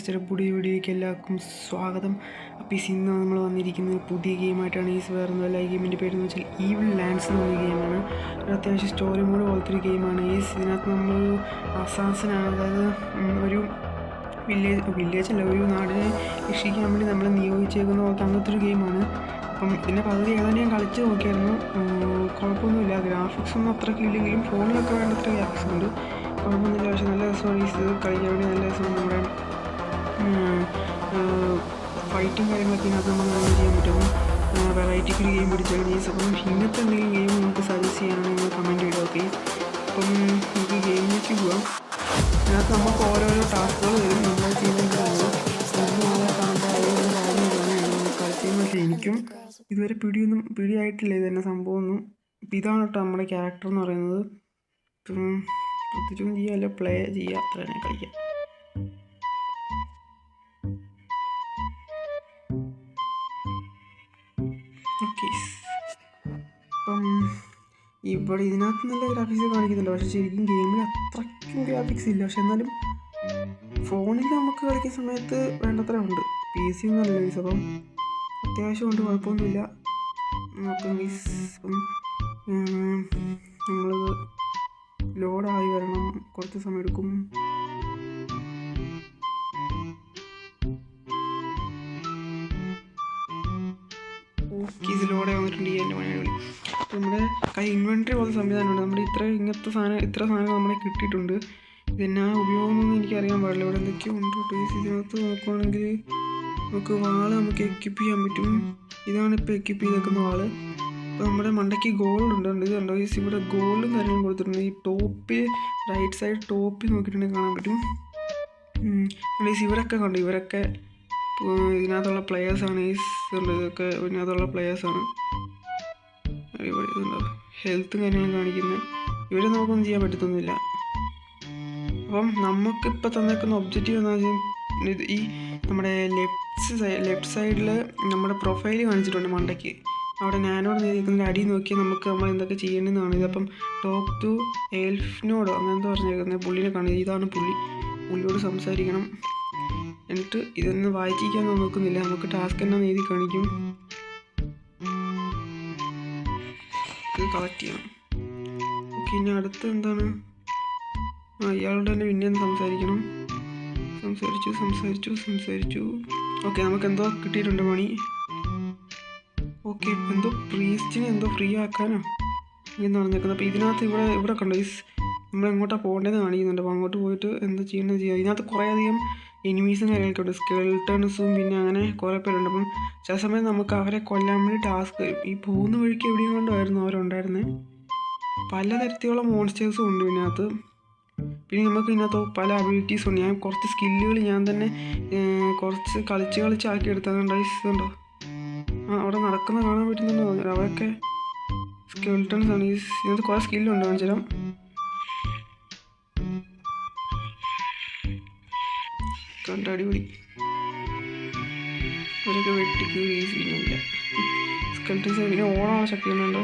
Guys പുതിയ വീഡിയോയ്ക്ക് എല്ലാവർക്കും സ്വാഗതം. അപ്പോൾ ഇന്ന് നമ്മൾ വന്നിരിക്കുന്നത് പുതിയ ഗെയിമായിട്ടാണ്. വേറെ ഒന്നുമല്ല, ഈ ഗെയിമിൻ്റെ പേരെന്ന് വെച്ചാൽ ഈവിൾ ലാൻഡ്സ് എന്ന് പറഞ്ഞ ഗെയിമാണ്. ഒരു അത്യാവശ്യം സ്റ്റോറി മോഡ് പോലത്തെ ഒരു ഗെയിമാണ്. ഇതിനകത്ത് നമ്മൾ അസാസിനാണ്, അതായത് ഒരു വില്ലേജ് അല്ല, ഒരു നാടിനെ രക്ഷിക്കാൻ വേണ്ടി നമ്മൾ നിയോഗിച്ചേക്കുന്ന പോലത്തെ അങ്ങനത്തെ ഒരു ഗെയിമാണ്. അപ്പം ഇതിൻ്റെ പകുതി ഏതാണ്ട് ഞാൻ കളിച്ച് നോക്കിയായിരുന്നു. കുഴപ്പമൊന്നുമില്ല, ഗ്രാഫിക്സ് ഒന്നും അത്രയ്ക്ക് ഇല്ലെങ്കിലും ഫോണിലൊക്കെ വേണ്ടത്ര ഗ്രാഫിക്സ് ഉണ്ട്, കുഴപ്പമൊന്നുമില്ല. പക്ഷേ നല്ല രസമാണ് ഇത് കളിക്കാൻ വേണ്ടി. നല്ല രസമാണ്. നമ്മുടെ ഫൈറ്റും കാര്യങ്ങളൊക്കെ ഇതിനകത്ത് നമുക്ക് നല്ല ചെയ്യാൻ പറ്റും. വെറൈറ്റിക്ക് ഒരു ഗെയിം പിടിച്ചാൽ ഗെയിംസ്. അപ്പം ഇങ്ങനത്തെ എന്തെങ്കിലും ഗെയിം നമുക്ക് സജസ്റ്റ് ചെയ്യാനാണ് നിങ്ങൾ കമൻറ്റ് ചെയ്ത് ഓക്കെ. അപ്പം നമുക്ക് ഗെയിമിലേക്ക് പോകാം. ഇതിനകത്ത് നമുക്ക് ഓരോരോ ടാസ്കുകൾ വരും, നമ്മൾ ചെയ്യുന്നത് നാളെ കാണുമ്പോൾ ഓരോരോ കാര്യങ്ങളാണ് കളിച്ചതെന്ന് വെച്ചാൽ എനിക്കും ഇതുവരെ പിടിയായിട്ടില്ല ഇത് തന്നെ സംഭവമൊന്നും. ഇപ്പം ഇതാണ് കേട്ടോ നമ്മുടെ ക്യാരക്ടർ എന്ന് പറയുന്നത്. പ്രത്യേകിച്ചൊന്നും ചെയ്യാമല്ലോ, പ്ലേ ചെയ്യുക, അത്ര തന്നെ കളിക്കാം. ഓക്കെ, അപ്പം ഇവിടെ ഇതിനകത്ത് നല്ല ഗ്രാഫിക്സ് കാണിക്കുന്നുണ്ട്, പക്ഷേ ശരിക്കും ഗെയിമിൽ അത്രയ്ക്കും ഗ്രാഫിക്സ് ഇല്ല. പക്ഷെ എന്നാലും ഫോണിൽ നമുക്ക് കളിക്കുന്ന സമയത്ത് വേണ്ടത്ര ഉണ്ട്. PC ഒന്നും അല്ല ഗൈസ്, അപ്പം അത്യാവശ്യം ഉണ്ട്, കുഴപ്പമൊന്നുമില്ല. അപ്പം നമ്മളത് ലോഡായി വരണം, കുറച്ച് സമയം എടുക്കും. ഓക്കെ, ഇത് ലോഡായി വന്നിട്ടുണ്ട്. എൻ്റെ പണിയാണ്. നമ്മുടെ കൈ ഇൻവെൻട്രി പോലത്തെ സംവിധാനമുണ്ട്. നമ്മുടെ ഇത്ര സാധനം നമ്മളെ കിട്ടിയിട്ടുണ്ട്. ഇതെന്നാ ഉപയോഗമൊന്നും എനിക്കറിയാൻ പാടില്ല. ഇവിടെ എന്തൊക്കെയോ ഉണ്ട് കേട്ടോ. ഇതിനകത്ത് നോക്കുവാണെങ്കിൽ നമുക്ക് വാള് നമുക്ക് എക്യുപ്പ് ചെയ്യാൻ പറ്റും. ഇതാണ് ഇപ്പോൾ എക്യുപ്പ് ചെയ്തേക്കുന്ന വാള്. ഇപ്പോൾ നമ്മുടെ മണ്ടയ്ക്ക് ഗോൾഡ് ഉണ്ട്. ഇത് കണ്ടോ, ഇവിടെ ഗോൾഡും കാര്യങ്ങളും കൊടുത്തിട്ടുണ്ട്. ഈ ടോപ്പിൽ റൈറ്റ് സൈഡ് ടോപ്പിൽ നോക്കിയിട്ടുണ്ടെങ്കിൽ കാണാൻ പറ്റും. ഇവരൊക്കെ കണ്ടു, ഇവരൊക്കെ ഇതിനകത്തുള്ള പ്ലെയേഴ്സാണ്. ഇതൊക്കെ ഇതിനകത്തുള്ള പ്ലെയേഴ്സാണ്. ഇവിടെ ഇതുണ്ടോ ഹെൽത്തും കാര്യങ്ങളും കാണിക്കുന്നത്. ഇവരെ നമുക്കൊന്നും ചെയ്യാൻ പറ്റത്തൊന്നുമില്ല. അപ്പം നമുക്കിപ്പോൾ തന്നേക്കുന്ന ഒബ്ജക്റ്റീവ് എന്ന് വെച്ചാൽ ഈ നമ്മുടെ ലെഫ്റ്റ് സൈഡിൽ നമ്മുടെ പ്രൊഫൈൽ കാണിച്ചിട്ടുണ്ട് മണ്ടയ്ക്ക്. അവിടെ ഞാനോട് നേരിടുന്ന അടി നോക്കി നമുക്ക് നമ്മൾ എന്തൊക്കെ ചെയ്യേണ്ടതെന്നാണ്. ഇതപ്പം ടോക്ക് ടു എൽഫിനോടോ അങ്ങനെന്താ പറഞ്ഞേക്കുന്നത്, പുള്ളിനെ കാണുക. ഇതാണ് പുള്ളിയോട് സംസാരിക്കണം. എന്നിട്ട് ഇതൊന്നും വായിച്ചിരിക്കാനൊന്നും നോക്കുന്നില്ല, നമുക്ക് ടാസ്ക് എന്നാന്ന് എഴുതി കാണിക്കും. ഇത് കളക്ട് ചെയ്യണം. ഓക്കെ, ഇനി അടുത്ത് എന്താണ്? ഇയാളോട് തന്നെ പിന്നെ സംസാരിക്കണം. സംസാരിച്ചു. ഓക്കെ, നമുക്ക് എന്തോ കിട്ടിയിട്ടുണ്ട് പണി. ഓക്കെ, എന്തോ പ്രീസ്റ്റിനെ എന്തോ ഫ്രീ ആക്കാനോ എന്ന് പറഞ്ഞേക്കുന്നത്. അപ്പോൾ ഇതിനകത്ത് ഇവിടെ കണ്ടോ, നമ്മൾ എങ്ങോട്ടാണ് പോകേണ്ടതെന്ന് കാണിക്കുന്നുണ്ട്. അപ്പോൾ അങ്ങോട്ട് പോയിട്ട് എന്താ ചെയ്യേണ്ടത് ചെയ്യാം. ഇതിനകത്ത് കുറേ അധികം എനിമീസും കാര്യങ്ങളൊക്കെ ഉണ്ട്, സ്കെൽട്ടൺസും പിന്നെ അങ്ങനെ കുറേ പേരുണ്ട്. അപ്പം ചില സമയം നമുക്ക് അവരെ കൊല്ലാൻ വേണ്ടി ടാസ്ക് വരും. ഈ പോകുന്ന വഴിക്ക് എവിടെയും കൊണ്ടായിരുന്നു അവരുണ്ടായിരുന്നത്. പലതരത്തിലുള്ള മോൺസ്റ്റേഴ്സും ഉണ്ട് ഇതിനകത്ത്. പിന്നെ നമുക്ക് ഇതിനകത്ത് പല അബിലിറ്റീസും ഉണ്ട്. ഞാൻ കുറച്ച് സ്കില്ലുകൾ ഞാൻ തന്നെ കുറച്ച് കളിച്ചാക്കി എടുത്തതുണ്ടോ. ഇതുണ്ടോ, അവിടെ നടക്കുന്ന കാണാൻ പറ്റുന്നുണ്ടോ? അവരൊക്കെ സ്കെൽട്ടൺസ് ആണ്. ഇതിനകത്ത് കുറേ സ്കില്ലുണ്ട്, കാണിച്ചു തരാം. കണ്ട അടിപൊളി, അവരൊക്കെ വെട്ടിക്ക് സീനില്ല. സ്കെൽട്ടൺസ് പിന്നെ ഓടാനുള്ള ശക്തി ഒന്നുണ്ടോ,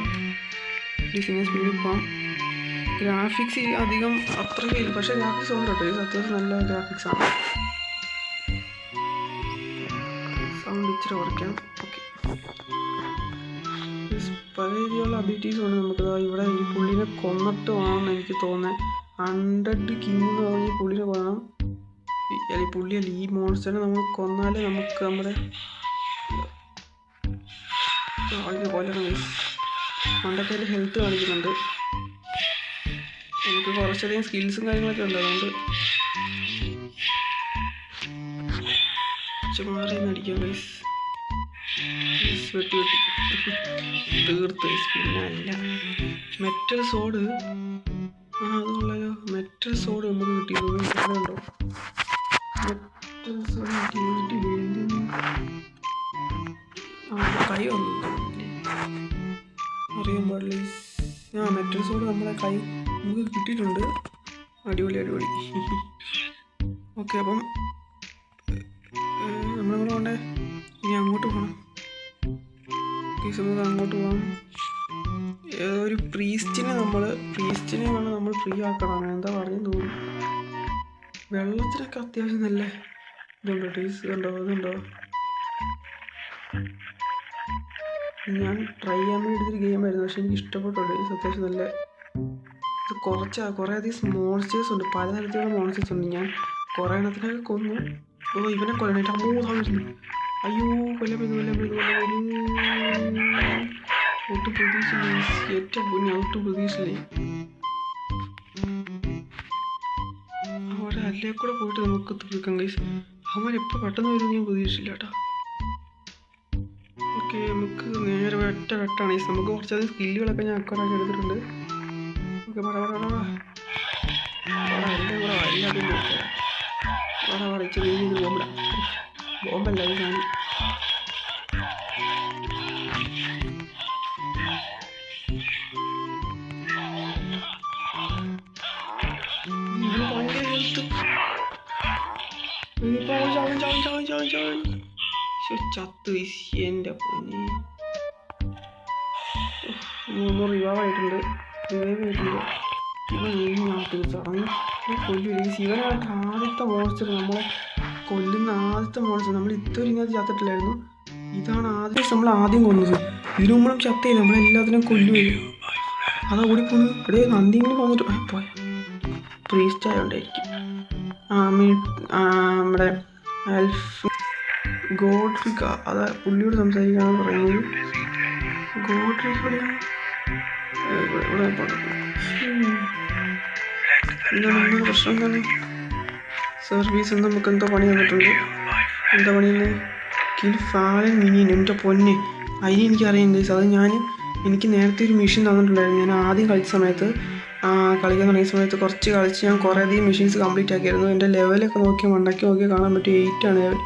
ഡിസിനെ സ്പീഡിൽ പോകാം. ഗ്രാഫിക്സ് അധികം അത്രയ്ക്ക് ഇല്ല, പക്ഷേ ഗ്രാഫിക്സ് ഉണ്ട് കേട്ടോ. ഇത് അത്യാവശ്യം നല്ല ഗ്രാഫിക്സ് ആണ്. സൗണ്ട് ഇച്ചിരി കുറയ്ക്കാം. ഓക്കെ, പല രീതിയിലുള്ള അബിലിറ്റീസും ഉണ്ട് നമുക്ക്. ഇവിടെ ഈ പുള്ളിനെ കൊന്നിട്ട് വേണം എനിക്ക് തോന്നുന്നത്. 100 കിങ് എന്ന് പറഞ്ഞ് ഈ പുള്ളിനെ കൊല്ലണം. ഈ പുള്ളിയല്ല, ഈ മോൺസ്റ്ററിനെ നമ്മൾ കൊന്നാലേ നമുക്ക് നമ്മുടെ കൊല്ലണം. പണ്ടൊക്കെ അതിൻ്റെ ഹെൽത്ത് കാണിക്കുന്നുണ്ട്. എനിക്ക് കുറച്ചധികം സ്കിൽസും കാര്യങ്ങളൊക്കെ ഉണ്ട്, അതുകൊണ്ട് മാറിയെന്ന് അടിക്കാം ഗൈസ്. വെട്ടി തീർത്ത്. പിന്നെ അല്ല, മെറ്റൽ സോഡ്, അതുള്ളല്ലോ. മെറ്റൽ സോഡ് നമുക്ക് കിട്ടിയത് ഉണ്ടോ? മെറ്റൽ സോഡ് കൈ വന്നു അറിയാൻ പാടില്ല. മെറ്റൽ സോഡ് നമ്മളെ കൈ നമുക്ക് കിട്ടിയിട്ടുണ്ട്. അടിപൊളി. ഓക്കെ, അപ്പം നമ്മളിവിടെ കൊണ്ടേ ഇനി അങ്ങോട്ട് പോകണം. നമുക്ക് അങ്ങോട്ട് പോകാം. ഒരു പ്രീസ്റ്റിനെ വേണം നമ്മൾ ഫ്രീ ആക്കണം. എന്താ പറയുന്നത് തോന്നുന്നു. വെള്ളത്തിനൊക്കെ അത്യാവശ്യം നല്ല ഇതുണ്ടോ ടീസ് കണ്ടോ ഇതുണ്ടോ? ഞാൻ ട്രൈ ചെയ്യാൻ വേണ്ടി എടുത്തൊരു ഗെയിമായിരുന്നു, പക്ഷെ എനിക്ക് ഇഷ്ടപ്പെട്ടോ ടീസ്. അത്യാവശ്യം നല്ല ഇത് കുറേ അധികം മോൺസ്റ്റേഴ്സ് ഉണ്ട്, പലതരത്തിലുള്ള മോൺസ്റ്റേഴ്സ് ഉണ്ട്. ഞാൻ കുറേ എണ്ണത്തിനൊക്കെ കൊന്നു. ഓ ഇവനെ കൊല്ലണേറ്റ് അമ്മൂതായിരുന്നു. അയ്യോ കൊല്ലപ്പെടുന്നു. ഒട്ടും പ്രതീക്ഷിച്ചില്ലേ, ഏറ്റവും പൊന്നെ ഒട്ടും പ്രതീക്ഷിച്ചില്ലേ. അവിടെ അല്ലേ കൂടെ പോയിട്ട് നമുക്ക് തീർക്കാം ഗൈസ്. അവൻ എപ്പോൾ പെട്ടെന്ന് വരുമെന്ന് ഞാൻ പ്രതീക്ഷിച്ചില്ല കേട്ടോ. ഓക്കെ നമുക്ക് നേരെ വെട്ടാണ് ഗൈസ്. നമുക്ക് കുറച്ചധികം സ്കില്ലുകളൊക്കെ ഞാൻ അക്കൗണ്ടാക്കി എടുത്തിട്ടുണ്ട്. ഓക്കെ എല്ലാം കൂടെ എല്ലാത്തിനും വരച്ച് ഇത് ബോംബല്ല ഇത് കാണും. ചത്ത് എൻ്റെ പൊന്നെ. 300 റിവൈവായിട്ടുണ്ട്. ഇവൻ ചടങ്ങ് കൊല്ലും. ശിവനായിട്ട് ആദ്യത്തെ മോൺസ്റ്റർ, നമ്മളെ കൊല്ലുന്ന ആദ്യത്തെ മോൺസ്റ്റർ. നമ്മൾ ഇതുവരെ ഇങ്ങനത്തെ ചത്തിട്ടില്ലായിരുന്നു. ഇതാണ് നമ്മൾ ആദ്യം കൊന്നത്. ഇതിനു മുമ്പും ചത്തയില്ല, നമ്മളെല്ലാത്തിനും കൊല്ലുകയും. അതാ ഓടിപ്പോന്നു. ഇവിടെ നന്ദിങ്ങനെ വന്നിട്ട് പോയ പ്രീസ്റ്റ് ആയതുകൊണ്ടായിരിക്കും. നമ്മുടെ ഗോഡ്രിക, അതാ പുള്ളിയോട് സംസാരിക്കാനാണ് പറയുന്നത്. ഗോഡ്രിക എന്താണ് പ്രശ്നം? എന്താണ് സർവീസ്? നമുക്ക് എന്തോ പണി തന്നിട്ടുണ്ട്. എന്താ പണിയെന്ന്? Kill ഫാലൻ minion. എൻ്റെ പൊന്നെ, അതിന് എനിക്കറിയാം ഗൈസ്. അത് എനിക്ക് നേരത്തെ ഒരു മെഷീൻ തന്നിട്ടുണ്ടായിരുന്നു. ഞാൻ ആദ്യം കളിച്ച സമയത്ത്, കളിക്കാൻ തുടങ്ങിയ സമയത്ത് കുറച്ച് കളിച്ച് ഞാൻ കുറേ അധികം മെഷീൻസ് കംപ്ലീറ്റ് ആക്കിയായിരുന്നു. എൻ്റെ ലെവലൊക്കെ മണ്ടയ്ക്ക് നോക്കിയാൽ കാണാൻ പറ്റും 8 ആണ് ലെവൽ.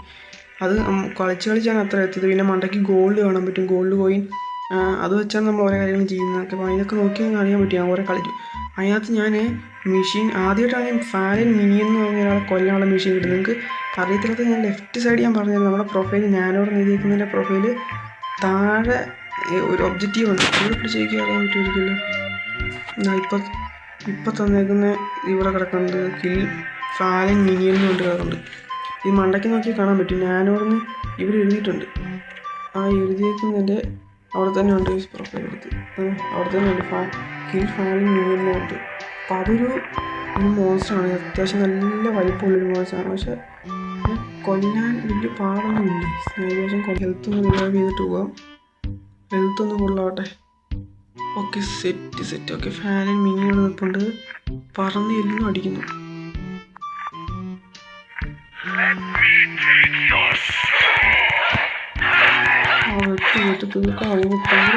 അത് കളിച്ചാണ് അത്ര എത്തിയത്. പിന്നെ മണ്ടയ്ക്ക് ഗോൾഡ് കാണാൻ പറ്റും, ഗോൾഡ് കോയിൻ. അത് വെച്ചാണ് നമ്മൾ ഓരോ കാര്യങ്ങൾ ചെയ്യുന്നത്. അപ്പോൾ അതിനൊക്കെ നോക്കിയാൽ അറിയാൻ പറ്റും ഞാൻ കുറേ കളിച്ചു. അതിനകത്ത് ഞാൻ മെഷീൻ ആദ്യമായിട്ടാണ് ഫാലൻ മിനിയൻ എന്ന് പറഞ്ഞ ഒരാളെ കൊല്ലാനുള്ള മെഷീൻ കിട്ടും. നിങ്ങൾക്ക് അറിയത്തില്ലാത്ത ഞാൻ ലെഫ്റ്റ് സൈഡ് ഞാൻ പറഞ്ഞിരുന്നു. നമ്മുടെ പ്രൊഫൈൽ ഞാനോട് എഴുതിയിരിക്കുന്നതിൻ്റെ പ്രൊഫൈല് താഴെ ഒരു ഒബ്ജക്റ്റീവ് ഉണ്ട്. ഇവിടെ പിടിച്ചേക്ക് അറിയാൻ പറ്റുമായിരിക്കുമല്ലോ. ഇപ്പം തന്നേക്കുന്ന ഇവിടെ കിടക്കുന്നത് കിൽ ഫാലൻ മിനിയൻ എന്ന് കൊണ്ട് കിടക്കുന്നുണ്ട്. ഈ മണ്ടയ്ക്ക് നോക്കി കാണാൻ പറ്റും. ഞാനോടന്ന് ഇവിടെ എഴുതിയിട്ടുണ്ട്. ആ എഴുതിയേക്കുന്നതിൻ്റെ അവിടെ തന്നെ ഉണ്ട് പ്രൊഫൈൽ എടുത്ത്. അവിടെ തന്നെ ഉണ്ട് കിൽ ഫാലൻ മിനിയൻ എന്ന് പറഞ്ഞിട്ട്. അപ്പോൾ അതൊരു മോൺസ്റ്ററാണ്. അത്യാവശ്യം നല്ല വലിപ്പമുള്ളൊരു മോൺസ്റ്ററാണ്. പക്ഷെ കൊല്ലാൻ വലിയ പാടൊന്നുമില്ല. ഏകദേശം ഹെൽത്തൊന്ന് റിവൈവ് ചെയ്തിട്ട് പോകാം. ഹെൽത്തൊന്ന് കൊള്ളാവട്ടെ. Okay set. ഓക്കെ ഫാലൻ മിനിയോട് നിൽപ്പുണ്ട്. പറന്ന് എല്ലാം അടിക്കുന്നു. വെട്ട് തീർക്കാൻ തീർക്കുന്നു.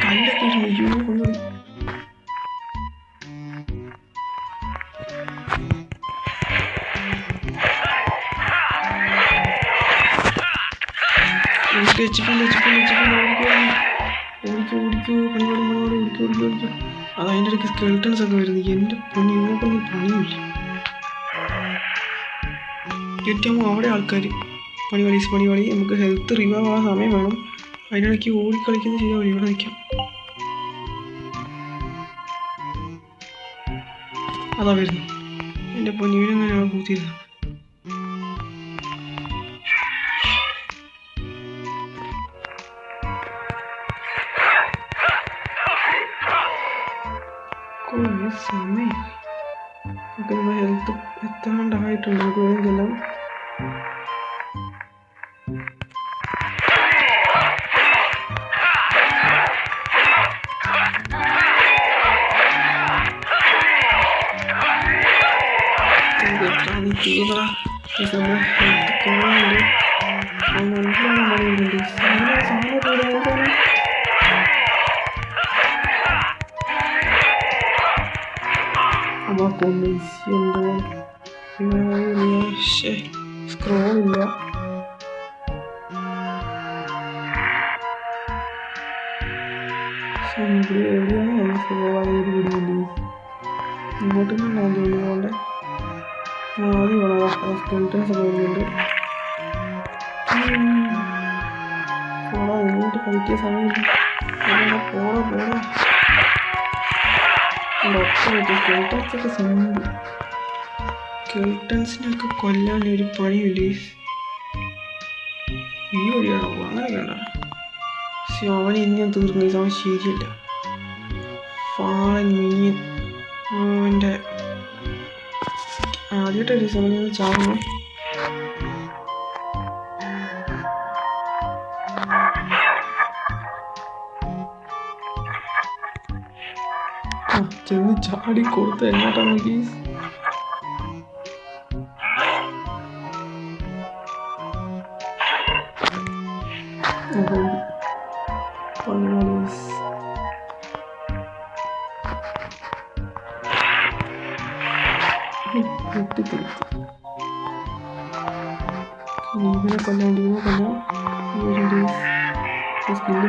കല്ലൊക്കെ അയ്യോ കൊണ്ടു. ഓടിക്കോ. അത് അതിൻ്റെ ഇടയ്ക്ക് സ്കെൽട്ടൺസ് ഒക്കെ വരുന്നത്. എൻ്റെ പൊന്നി ഇവർക്കൊന്നും പണിയില്ല. ഏറ്റവും അവിടെ ആൾക്കാർ പണി. നമുക്ക് ഹെൽത്ത് റിവൈവ് ആവാൻ സമയം വേണം. അതിനിടയ്ക്ക് ഓടിക്കളിക്കുന്നത് ശരിയാവില്ല. ഇവിടെ നിൽക്കാം. അതാ വരുന്നു. എൻ്റെ പൊന്നിവിനെങ്ങനെ ആൾ കൂത്തിയിരുന്നു. സമയം ഒക്കെ നമ്മൾ ഹെൽത്ത് എത്താണ്ടായിട്ടുണ്ട്. നമുക്ക് വേഗം ചെല്ലാം. തീവ്ര നമ്മുടെ ഹെൽത്ത് കുറവുണ്ട്. നല്ലോണം പണിയുന്നുണ്ട്. സ്ക്രോളില്ല. എവിടെയാണ് സ്ക്രോൾ ആയ ഒരു പിടിയില്ല. ഇങ്ങോട്ടൊന്നും തോന്നുന്നുണ്ട്. ആദ്യം വേണം സ്കെൽറ്റൻസ് ഒക്കെ വരുന്നുണ്ട്. പോടാ ഇങ്ങോട്ട് കളിക്കിയ സമയമില്ല. പോടാ പോടാ സ്കെൽട്ടൻസൊക്കെ സിമ്പിൾ. സ്കെൽട്ടൻസിനൊക്കെ കൊല്ലാൻ ഒരു പണിയില്ലേ. ഈ വഴിയാണോ? അങ്ങനെ വേണ്ട. പക്ഷെ അവൻ ഇനിയും തീർന്നു. അവൻ ശരിയല്ല. ഫാളൻ മിനിയൻ അവൻ്റെ ആദ്യമായിട്ട് ഒരു സമയം ചാവുന്നു. ചെന്ന് ചാടി കൊടുത്ത് എങ്ങോട്ടാണ് ഗീസ്? ഇവനെ കൊല്ലാണ്ട് ഇവനെ കൊല്ലാം. സ്കില്ല്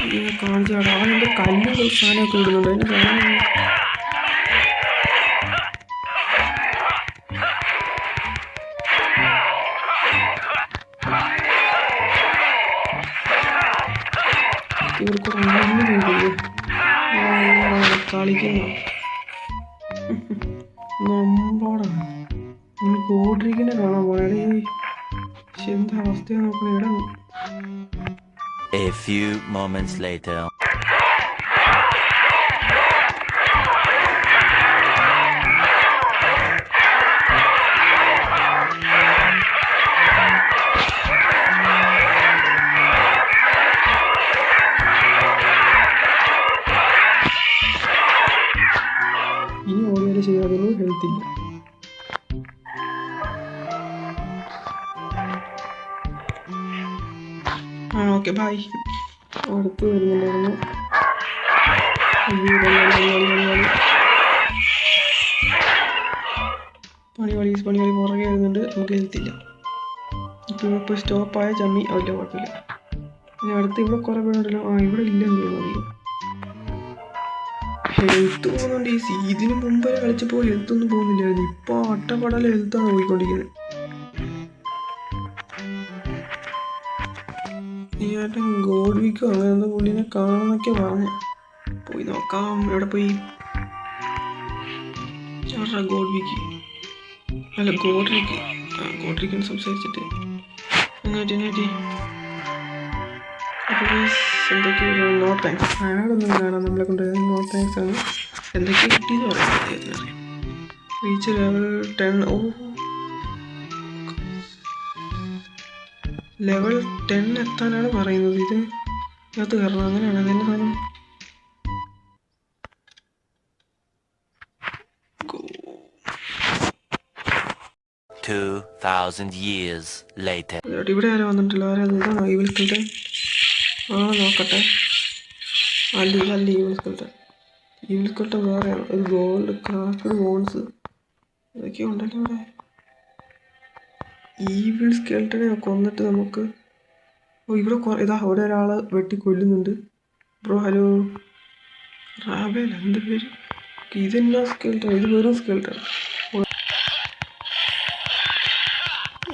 ഇങ്ങനെ കാണിച്ചു കേട്ടോ. അവൻ എൻ്റെ കല്ലും സാധനമൊക്കെ ഇടുന്നുണ്ട്. അതിൻ്റെ സാധനം ഇവർക്ക് കളിക്കുന്നു. നമ്മളോടാണ് ഗോഡ്രിക്കിനെ കാണാൻ പോണേ. പക്ഷെ എന്താ അവസ്ഥയാണ് നോക്കണേ. ഇടം A few moments later. ഇനി ഓടിയാലും ചെയ്യാതൊന്നും ഹെൽത്തില്ല. Okay bye. അടുത്ത് വരുന്നുണ്ടായിരുന്നു. പണി പുറകെ വരുന്നുണ്ട്. നമുക്ക് ഹെൽത്തില്ല. ഇപ്പോൾ സ്റ്റോപ്പായ ചമ്മി അവൻ്റെ കുഴപ്പമില്ല. ഇനി അടുത്ത് ഇവിടെ കുറേ പേരുണ്ടല്ലോ. ഇവിടെ ഇല്ലെന്ന് തോന്നുന്നു. ഹെൽത്ത് പോകുന്നുണ്ട്. ഇതിന് മുമ്പ് കളിച്ചപ്പോൾ ഹെൽത്ത് ഒന്നും പോകുന്നില്ലായിരുന്നു. ഇപ്പോൾ അട്ടപ്പടല ഹെൽത്താണ് പോയിക്കൊണ്ടിരിക്കുന്നത്. ഈയായിട്ടും ഗോഡ് വീക്കോ അങ്ങനെ എന്താ പുള്ളിനെ കാണാന്നൊക്കെ പറഞ്ഞു. പോയി നോക്കാം. എവിടെ പോയി? ഗോഡ് വീക്ക് അല്ല ഗോഡ്രിക്ക്. ഗോഡ്രിക്കാണ് സംസാരിച്ചിട്ട് എന്നിട്ട് എന്തൊക്കെയോ നോ താങ്ക്സ്. ആടൊന്നും കാണാം നമ്മളെ കൊണ്ട്. നോ താങ്ക്സ് ആണ്. എന്തൊക്കെയോ കിട്ടിയെന്ന് പറയാം. അദ്ദേഹത്തിന് അറിയാം. Reach level 10. ലെവൽ 10 എത്താനാണ് പറയുന്നത്. ഇതിനകത്ത് കയറണം. അങ്ങനെയാണ് അതിൻ്റെ സാധനം. 2000 years later. ഇവിടെ ആരും വന്നിട്ടില്ല. ആരാ ഈ വിളിക്കട്ടെ? നോക്കട്ടെ. അല്ല ഈ വിളിക്കട്ടെ വേറെയാണ്. ഒരു ഗോൾഡ് ക്രാഫ്റ്റഡ് ബോൺസ് ഇതൊക്കെ ഉണ്ടല്ലോ ഇവിടെ. ഈവിൾ സ്കെൽട്ടനെ കൊന്നിട്ട് നമുക്ക് ഇവിടെ അവിടെ ഒരാൾ വെട്ടി കൊല്ലുന്നുണ്ട്. Bro hello. റാബേല എന്ത് പേര്? ഇതെന്നാ സ്കെൽട്ടൺ? ഇത് വെറും സ്കെൽട്ടൺ.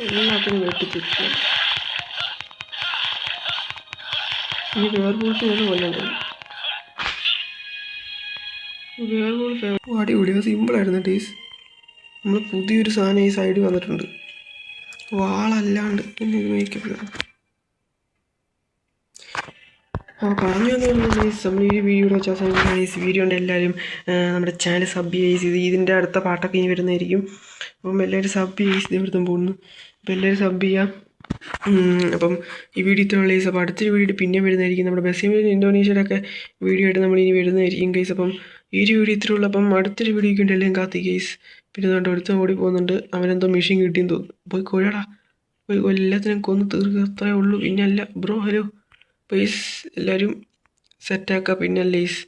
എല്ലാത്തിനും വെട്ടിത്തിരിക്കുക. ഇനി വേർവോൾഫ് കൊല്ലണ്ടേ? വേർവോൾഫ് അടിപൊളിയോ സിമ്പിളായിരുന്നു ടീസ്. നമ്മൾ പുതിയൊരു സാധനം ഈ സൈഡിൽ വന്നിട്ടുണ്ട്. വാളല്ലാണ്ട് പിന്നെ ഇത് മേക്കപ്പ്. പറഞ്ഞു തന്നു ഗൈസ്. നമ്മൾ ഈ വീഡിയോ വെച്ചാൽ ഗൈസ് വീഡിയോ ഉണ്ട്. എല്ലാവരും നമ്മുടെ ചാനൽ സബ് ചെയ്ത് ഇതിൻ്റെ അടുത്ത പാട്ടൊക്കെ ഇനി വരുന്നതായിരിക്കും. അപ്പം എല്ലാവരും സബ് ചെയ്ത് ഇവിടുത്തെ പോകുന്നു. അപ്പം എല്ലാവരും സബ് ചെയ്യാം. അപ്പം ഈ വീഡിയോ ഇത്രയുള്ള ഗൈസ്. അപ്പോൾ അടുത്തൊരു വീഡിയോ പിന്നെ വരുന്നതായിരിക്കും. നമ്മുടെ ബസ്സിൽ ഇന്തോനേഷ്യയിലൊക്കെ വീഡിയോ ആയിട്ട് നമ്മൾ ഇനി വരുന്നതായിരിക്കും ഗൈസ്. അപ്പം ഈ ഒരു വീഡിയോ ഇത്രയുള്ളൂ. അപ്പം അടുത്തൊരു വീഡിയോയ്ക്ക് വേണ്ടി എല്ലാം കാത്തി ഗൈസ്. പിന്നെ അതുകൊണ്ട് ഒരുത്തം ഓടി പോകുന്നുണ്ട്. അവനെന്തോ മെഷീൻ കിട്ടിയെന്ന് തോന്നുന്നു. പോയി കൊല്ലടാ. പോയി എല്ലാത്തിനും കൊന്ന് തീർക്കുക. അത്രേ ഉള്ളൂ. പിന്നെ അല്ല ബ്രോ ഹലോ. പ്ലീസ് എല്ലാവരും സെറ്റാക്കുക. പിന്നെ ലൈസ്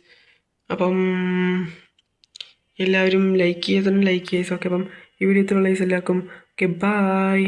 അപ്പം എല്ലാവരും ലൈക്ക് ചെയ്യുക. ലൈക്ക് ചെയ്ത് ഓക്കെ. അപ്പം ഈ വീഡിയോ ഇത്രയുള്ള ലൈസ് എല്ലാവർക്കും ഓക്കെ. ബായ്.